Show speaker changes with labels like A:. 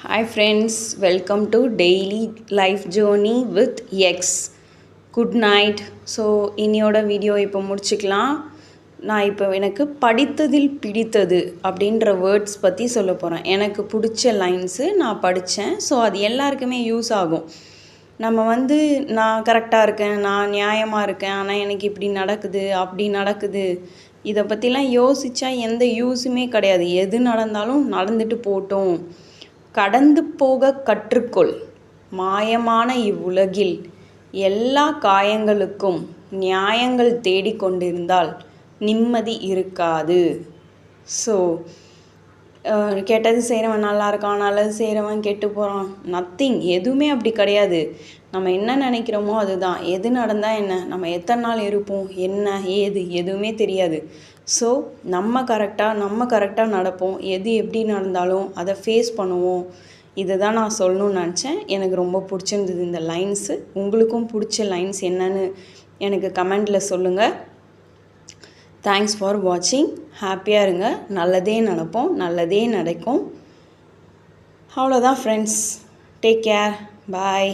A: Hi friends, welcome to Daily Life Journey with X. Good night. So இன்னையோட video இப்போ முடிச்சுக்கலாம். நான் இப்போ எனக்கு படித்ததில் பிடித்தது அப்படின்ற வேர்ட்ஸ் பற்றி சொல்ல போகிறேன். எனக்கு பிடிச்ச லைன்ஸு நான் படித்தேன். ஸோ அது எல்லாருக்குமே யூஸ் ஆகும். நம்ம நான் கரெக்டாக இருக்கேன், நான் நியாயமாக இருக்கேன், ஆனால் எனக்கு இப்படி நடக்குது அப்படி நடக்குது, இதை பற்றிலாம் யோசித்தா எந்த யூஸுமே கிடையாது. எது நடந்தாலும் நடந்துட்டு போட்டோம், கடந்து போக கற்றுக்கொள், மாயமான இவ்வுலகில் எல்லா காயங்களுக்கும் நியாயங்கள் தேடிக்கொண்டிருந்தால் நிம்மதி இருக்காது. ஸோ கெட்டது செய்கிறவன் நல்லா இருக்கான், நல்லது செய்கிறவன் கெட்டு போகிறான், நத்திங், எதுவுமே அப்படி கிடையாது. நம்ம என்ன நினைக்கிறோமோ அதுதான். எது நடந்தால் என்ன, நம்ம எத்தனை நாள் இருப்போம், என்ன ஏது எதுவுமே தெரியாது. ஸோ நம்ம கரெக்டாக நடப்போம். எது எப்படி நடந்தாலும் அதை ஃபேஸ் பண்ணுவோம். இதை தான் நான் சொல்லணும்னு நினச்சேன். எனக்கு ரொம்ப பிடிச்சிருந்தது இந்த லைன்ஸு. உங்களுக்கும் பிடிச்ச லைன்ஸ் என்னன்னு எனக்கு கமெண்டில் சொல்லுங்கள். தேங்க்ஸ் ஃபார் வாட்சிங். ஹாப்பியாக இருங்க. நல்லதே நடப்போம், நல்லதே நடக்கும். அவ்வளோதான் ஃப்ரெண்ட்ஸ். Take care. பாய்.